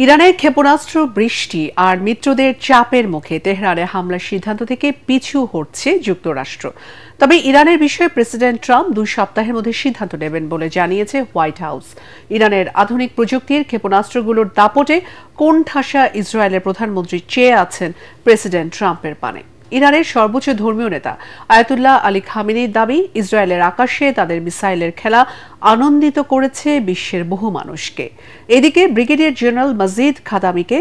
ইরানের ক্ষেপণাস্ত্র বৃষ্টি আর মিত্রদের চাপের মুখে তেহরানে হামলার সিদ্ধান্ত থেকে পিছু হটছে যুক্তরাষ্ট্র। তবে ইরানের বিষয়ে প্রেসিডেন্ট ট্রাম্প 2 সপ্তাহের মধ্যে সিদ্ধান্ত নেবেন বলে জানিয়েছে হোয়াইট হাউস। ইরানের আধুনিক প্রযুক্তির ক্ষেপণাস্ত্রগুলোর দাপটে কোণঠাসা ইসরায়েলের প্রধানমন্ত্রী চেয়ে আছেন প্রেসিডেন্ট ট্রাম্পের পানে। ইরানের সর্বোচ্চ ধর্মীয় নেতা আয়াতুল্লাহ আলী খামেনির দাবি, ইসরায়েলের আকাশে তাদের মিসাইলের খেলা আনন্দিত করেছে বিশ্বের বহু মানুষকে। এদিকে ব্রিগেডিয়ার জেনারেল মাজিদ খাদামিকে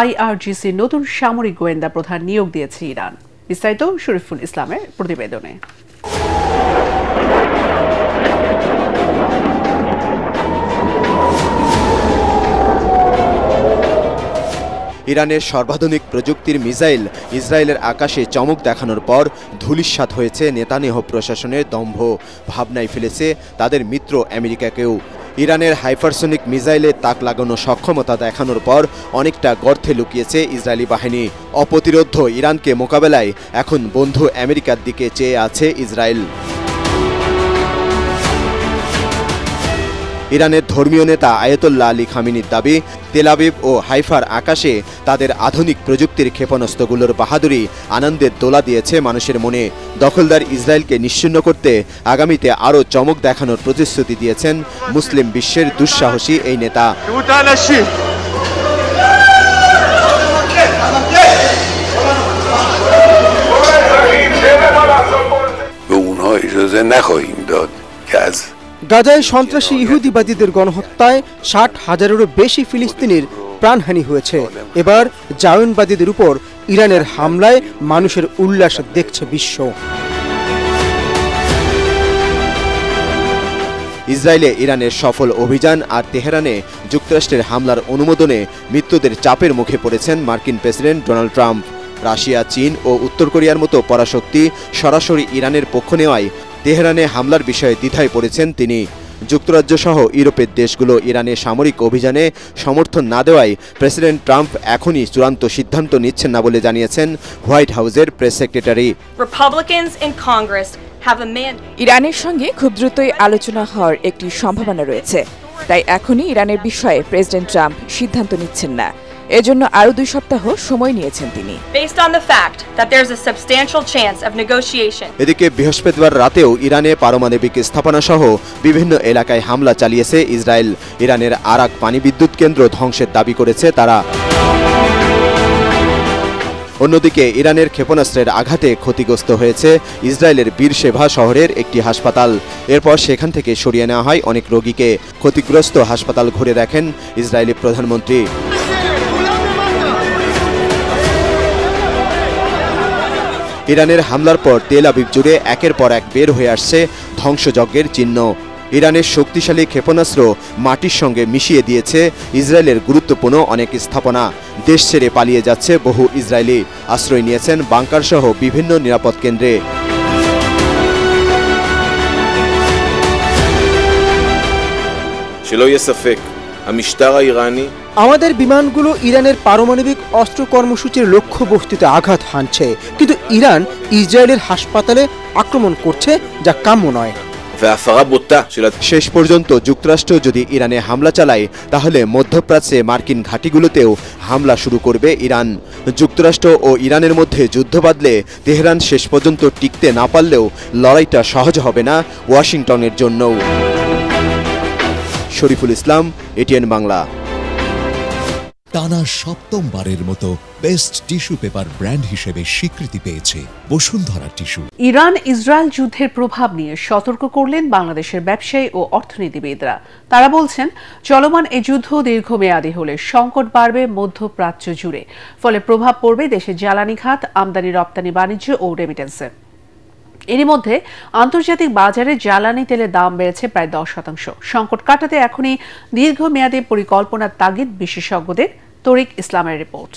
আইআরজিসির নতুন সামরিক গোয়েন্দা প্রধান নিয়োগ দিয়েছে ইরান। বিস্তারিত শরীফুল ইসলামের প্রতিবেদনে। ইরানের সর্বাধুনিক প্রযুক্তির মিসাইল ইসরায়েলের আকাশে চমক দেখানোর পর ধূলিসাৎ হয়েছে নেতানিয়াহু প্রশাসনের দম্ভ, ভাবনায় ফেলেছে তাদের মিত্র আমেরিকাকেও। ইরানের হাইপারসনিক মিসাইলে তাক লাগানো সক্ষমতা দেখানোর পর অনেকটা গর্তে লুকিয়েছে ইসরায়েলি বাহিনী। অপ্রতিরোধ্য ইরানকে মোকাবেলায় এখন বন্ধু আমেরিকার দিকে চেয়ে আছে ইসরায়েল। ইরানের ধর্মীয় নেতা আয়াতুল্লাহ আলী খামেনির দাবি, তেল আবিব ও হাইফার আকাশে তাদের আধুনিক প্রযুক্তির ক্ষেপণাস্ত্রগুলোর বাহাদুরি আনন্দের দোলা দিয়েছে মানুষের মনে। দখলদার ইসরায়েলকে নিশ্চিহ্ন করতে আগামীতে আরও চমক দেখানোর প্রতিশ্রুতি দিয়েছেন মুসলিম বিশ্বের দুঃসাহসী এই নেতা। গাজায় সন্ত্রাসী ইহুদিবাদীদের গণহত্যায় 60,000-এরও বেশি ফিলিস্তিনির প্রাণহানি হয়েছে। এবার জায়নবাদীদের উপর ইরানের হামলায় মানুষের উল্লাস দেখছে বিশ্ব। ইসরায়েলে ইরানের সফল অভিযান আর তেহরানে যুক্তরাষ্ট্রের হামলার অনুমোদনে মিত্রদের চাপের মুখে পড়েছেন মার্কিন প্রেসিডেন্ট ডোনাল্ড ট্রাম্প। রাশিয়া, চীন ও উত্তর কোরিয়ার মতো পরাশক্তি সরাসরি ইরানের পক্ষ নেওয়ায় তেহরানে হামলার বিষয়ে দ্বিধায় পড়েছেন তিনি। যুক্তরাজ্য সহ ইউরোপের দেশগুলো ইরানের সামরিক অভিযানে সমর্থন না দেওয়ায় প্রেসিডেন্ট ট্রাম্প এখনই চূড়ান্ত সিদ্ধান্ত নিচ্ছেন না বলে জানিয়েছেন হোয়াইট হাউসের প্রেস সেক্রেটারি। ইরানের সঙ্গে খুব দ্রুতই আলোচনা হওয়ার একটি সম্ভাবনা রয়েছে, তাই এখনই ইরানের বিষয়ে প্রেসিডেন্ট ট্রাম্প সিদ্ধান্ত নিচ্ছেন না। এজন্য আরও 2 সপ্তাহ সময় নিয়েছেন তিনি। এদিকে বৃহস্পতিবার রাতেও ইরানে পারমাণবিক স্থাপনা সহ বিভিন্ন এলাকায় হামলা চালিয়েছে ইসরায়েল। ইরানের আরাক পানি বিদ্যুৎ কেন্দ্র ধ্বংসের দাবি করেছে তারা। অন্যদিকে ইরানের ক্ষেপণাস্ত্রের আঘাতে ক্ষতিগ্রস্ত হয়েছে ইসরায়েলের বীরশেভা শহরের একটি হাসপাতাল। এরপর সেখান থেকে সরিয়ে নেওয়া হয় অনেক রোগীকে। ক্ষতিগ্রস্ত হাসপাতাল ঘুরে দেখেন ইসরায়েলি প্রধানমন্ত্রী। ইরানের হামলার পর তেল আবিব জুড়ে একের পর এক বের হয়ে আসছে ধ্বংসযজ্ঞের চিহ্ন। ইরানের শক্তিশালী ক্ষেপণাস্ত্র মাটির সঙ্গে মিশিয়ে দিয়েছে ইসরায়েলের গুরুত্বপূর্ণ অনেক স্থাপনা। দেশ ছেড়ে পালিয়ে যাচ্ছে বহু ইসরায়েলি, আশ্রয় নিয়েছেন বাংকার সহ বিভিন্ন নিরাপদ কেন্দ্রে। আমাদের বিমানগুলো ইরানের পারমাণবিক অস্ত্র কর্মসূচির লক্ষ্যবস্তুতে আঘাত হানছে, কিন্তু ইরান ইসরায়েলের হাসপাতালে আক্রমণ করছে, যা কাম্য নয়। শেষ পর্যন্ত যুক্তরাষ্ট্র যদি ইরানে হামলা চালায়, তাহলে মধ্যপ্রাচ্যে মার্কিন ঘাঁটিগুলোতেও হামলা শুরু করবে ইরান। যুক্তরাষ্ট্র ও ইরানের মধ্যে যুদ্ধ বাঁধলে তেহরান শেষ পর্যন্ত টিকতে না পারলেও লড়াইটা সহজ হবে না ওয়াশিংটনের জন্যও। শরীফুল ইসলাম, এটিএন বাংলা। টানা 7মবারের মতো বেস্ট টিস্যু পেপার ব্র্যান্ড হিসেবে স্বীকৃতি পেয়েছে বসুন্ধরা টিস্যু। ইরান ইসরায়েল যুদ্ধের প্রভাব নিয়ে সতর্ক করলেন বাংলাদেশের ব্যবসায়ী ও অর্থনীতিবিদরা। তারা বলছেন, চলমান এই যুদ্ধ দীর্ঘমেয়াদী হলে সংকট বাড়বে মধ্যপ্রাচ্য জুড়ে, ফলে প্রভাব পড়বে দেশের জ্বালানি খাত, আমদানি রপ্তানি বাণিজ্য ও রেমিটেন্সে। এরই মধ্যে আন্তর্জাতিক বাজারে জ্বালানি তেলের দাম বেড়েছে প্রায় 10%। সংকট কাটাতে এখনই দীর্ঘমেয়াদী পরিকল্পনার তাগিদ বিশেষজ্ঞদের। তরিক ইসলামের রিপোর্ট।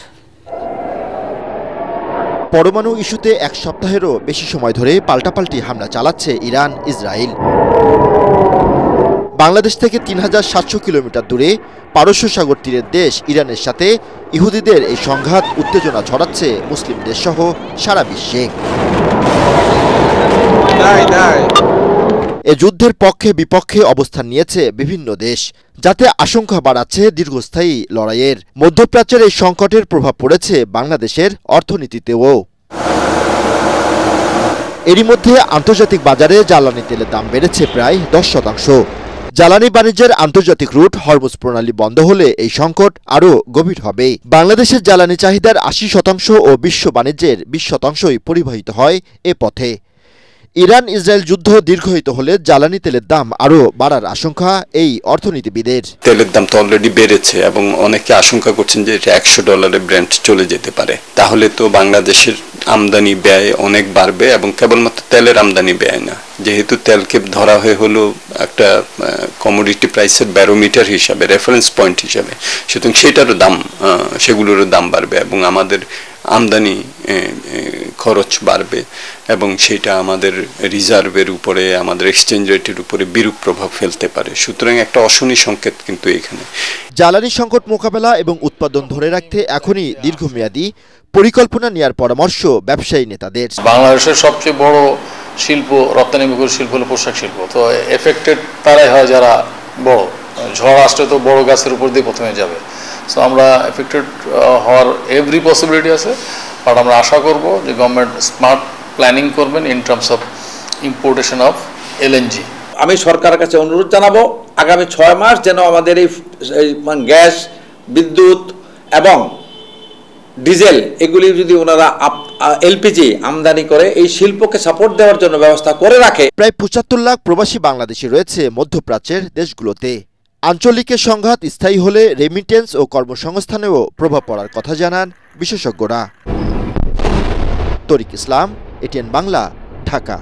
পরমাণু ইস্যুতে 1 সপ্তাহেরও বেশি সময় ধরে পাল্টাপাল্টি হামলা চালাচ্ছে ইরান ইসরায়েল। বাংলাদেশ থেকে 3700 কিলোমিটার দূরে পারস্য সাগর তীরের দেশ ইরানের সাথে ইহুদিদের এই সংঘাত উত্তেজনা ছড়াচ্ছে মুসলিম দেশসহ সারা বিশ্বে। এ যুদ্ধের পক্ষে বিপক্ষে অবস্থান নিয়েছে বিভিন্ন দেশ, যাতে আশঙ্কা বাড়াচ্ছে দীর্ঘস্থায়ী লড়াইয়ের। মধ্যপ্রাচ্যের এই সংকটের প্রভাব পড়েছে বাংলাদেশের অর্থনীতিতেও। এরই মধ্যে আন্তর্জাতিক বাজারে জ্বালানি তেলের দাম বেড়েছে প্রায় 10%। জ্বালানি বাণিজ্যের আন্তর্জাতিক রুট হরমুজ প্রণালী বন্ধ হলে এই সংকট আরও গভীর হবে। বাংলাদেশের জ্বালানি চাহিদার 80% ও বিশ্ব বাণিজ্যের 20%ই পরিবাহিত হয় এ পথে। ইরান ইসরায়েল যুদ্ধ দীর্ঘায়িত হলে জ্বালানি তেলের দাম আরও বাড়ার আশঙ্কা এই অর্থনীতিবিদের। তেলের দাম তো অলরেডি বেড়েছে এবং অনেকে আশঙ্কা করছেন যে এটা $100 ব্রেন্ট চলে যেতে পারে। তাহলে তো বাংলাদেশের আমদানি ব্যয় অনেক বাড়বে, এবং কেবলমাত্র তেলের আমদানি ব্যয় না, যেহেতু তেলকে ধরা হলো একটা কমোডিটি প্রাইসের ব্যারোমিটার হিসাবে, রেফারেন্স পয়েন্ট হিসাবে, সুতরাং সেটারও দাম, সেগুলোরও দাম বাড়বে এবং আমাদের আমদানি খরচ বাড়বে, এবং সেটা আমাদের রিজার্ভের উপরে, আমাদের এক্সচেঞ্জ রেটের উপরে বিরূপ প্রভাব ফেলতে পারে। সুতরাং একটা অশনি সংকেত কিন্তু এখানে। জ্বালানি সংকট মোকাবেলা এবং উৎপাদন ধরে রাখতে এখনই দীর্ঘমেয়াদী পরিকল্পনা নেওয়ার পরামর্শ ব্যবসায়ী নেতাদের। বাংলাদেশের সবচেয়ে বড় শিল্প, রপ্তানিমুখী শিল্প হলো পোশাক শিল্প। তো এফেক্টেড তারাই হয় যারা বড়। ঝড় আসলে তো বড় গাছের উপর দিয়ে প্রথমে যাবে। সো আমরা এফেক্টেড হওয়ার এভরি পসিবিলিটি আছে, বাট আমরা আশা করব যে গভর্নমেন্ট স্মার্ট প্ল্যানিং করবেন in terms of importation of LNG. আমি সরকারের কাছে অনুরোধ জানাবো আগামী 6 মাস যেন আমাদের এই গ্যাস, বিদ্যুৎ এবং ডিজেল এগুলি যদি ওনারা এলপিজি আমদানি করে এই শিল্পকে সাপোর্ট দেওয়ার জন্য ব্যবস্থা করে রাখে। প্রায় 75 লাখ প্রবাসী বাংলাদেশি রয়েছে মধ্যপ্রাচ্যের দেশগুলোতে। আঞ্চলিকের সংঘাত স্থায়ী হলে রেমিটেন্স ও কর্মসংস্থানেও প্রভাব পড়ার কথা জানান বিশেষজ্ঞরা। তরিক ইসলাম, এটিএন বাংলা, ঢাকা।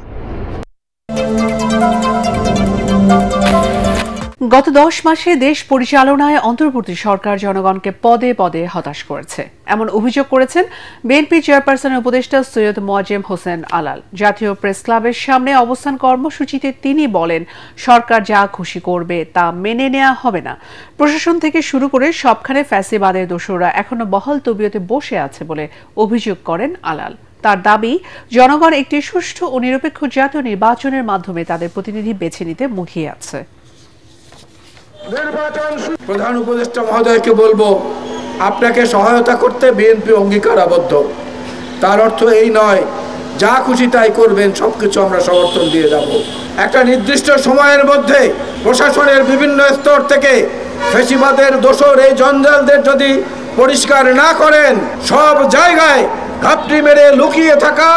গত 10 মাসে দেশ পরিচালনায় অন্তর্বর্তী সরকার জনগণকে পদে পদে হতাশ করেছে, এমন অভিযোগ করেছেন বিএনপি চেয়ারপারসনের উপদেষ্টা সৈয়দ মোয়াজ্জেম হোসেন আলাল। জাতীয় প্রেস ক্লাবের সামনে অবস্থান কর্মসূচিতে তিনি বলেন, সরকার যা খুশি করবে তা মেনে নেওয়া হবে না। প্রশাসন থেকে শুরু করে সবখানে ফ্যাসিবাদের দোসররা এখনো বহাল তবিয়তে বসে আছে বলে অভিযোগ করেন আলাল। তার দাবি, জনগণ একটি সুষ্ঠু ও নিরপেক্ষ জাতীয় নির্বাচনের মাধ্যমে তাদের প্রতিনিধি বেছে নিতে মুখিয়ে আছে। প্রধান উপদেষ্টা মহোদয়কে বলবো, আপনাকে সহায়তা করতে বিএনপি অঙ্গীকারাবদ্ধ। তার অর্থ এই নয় যা খুশি তাই করবেন, সবকিছু আমরা সমর্থন দিয়ে যাব। একটা নির্দিষ্ট সময়ের মধ্যে প্রশাসনের বিভিন্ন স্তর থেকে ফ্যাসিবাদের দোসর এই জঞ্জালদের যদি পরিষ্কার না করেন, সব জায়গায় ঘাপটি মেরে লুকিয়ে থাকা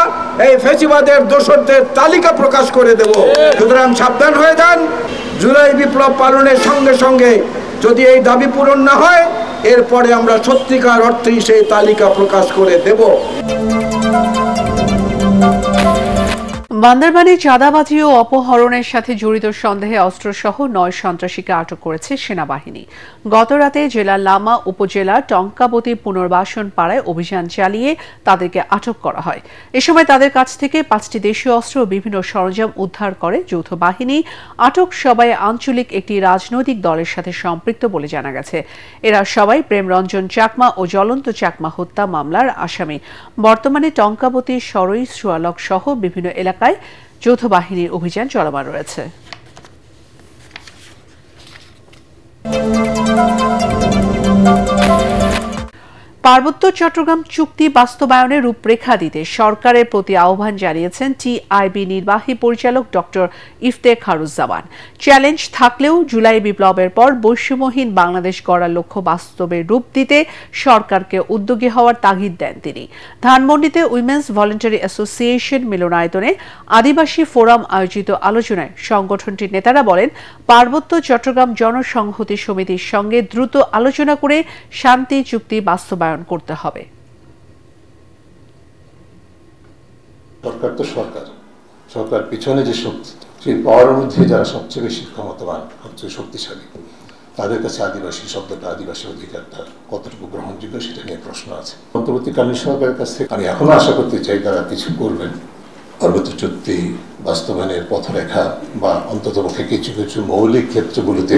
এই ফ্যাসিবাদের দোসরদের তালিকা প্রকাশ করে দেব। সুতরাং সাবধান হয়ে যান। জুলাই বিপ্লব পালনের সঙ্গে সঙ্গে যদি এই দাবি পূরণ না হয়, এরপরে আমরা সত্যিকার অর্থেই সেই তালিকা প্রকাশ করে দেব। বান্দরবানে চাঁদাবাজি ও অপহরণের সাথে জড়িত সন্দেহে অস্ত্রসহ 9 সন্ত্রাসীকে আটক করেছে সেনাবাহিনী। গতরাতে জেলার লামা উপজেলার টঙ্কাবতী পুনর্বাসন পাড়ায় অভিযান চালিয়ে তাদেরকে আটক করা হয়। এ সময় তাদের কাছ থেকে 5টি দেশীয় অস্ত্র ও বিভিন্ন সরঞ্জাম উদ্ধার করে যৌথ বাহিনী। আটক সবাই আঞ্চলিক একটি রাজনৈতিক দলের সাথে সম্পৃক্ত বলে জানা গেছে। এরা সবাই প্রেমরঞ্জন চাকমা ও জ্বলন্ত চাকমা হত্যা মামলার আসামি। বর্তমানে টঙ্কাবতী, সরই, সুয়ালক সহ বিভিন্ন এলাকায় যৌথ বাহিনীর অভিযান চলমান রয়েছে। পার্বত্য চট্টগ্রাম চুক্তি বাস্তবায়নের রূপরেখা দিতে সরকারের প্রতি আহ্বান জানিয়েছেন টিআইবি নির্বাহী পরিচালক ডক্টর ইফতেখারুজ্জামান। চ্যালেঞ্জ থাকলেও জুলাই বিপ্লবের পর বৈষম্যহীন বাংলাদেশ গড়ার লক্ষ্য বাস্তবে রূপ দিতে সরকারকে উদ্যোগী হওয়ার তাগিদ দেন তিনি। ধানমন্ডিতে উইমেন্স ভলেন্টারি অ্যাসোসিয়েশন মিলনায়তনে আদিবাসী ফোরাম আয়োজিত আলোচনায় সংগঠনটির নেতারা বলেন, পার্বত্য চট্টগ্রাম জনসংহতি সমিতির সঙ্গে দ্রুত আলোচনা করে শান্তি চুক্তি বাস্তবায়ন করতে হবে। সরকার তো সরকার পিছনে যে শক্তি, সেই পাওয়ারের মধ্যে যারা সবচেয়ে বেশি ক্ষমতাবান, সবচেয়ে শক্তিশালী, তাদের কাছে আদিবাসী শব্দটা, আদিবাসী অধিকারটা কতটুকু গ্রহণযোগ্য সেটা নিয়ে প্রশ্ন আছে। অন্তর্বর্তীকালীন সরকারের কাছ থেকে আমি এখনো আশা করতে চাই তারা কিছু করবেন। পার্বত্য চুক্তি বাস্তবায়নের পথরেখা বা অন্ততপক্ষে কিছু কিছু মৌলিক ক্ষেত্রগুলোতে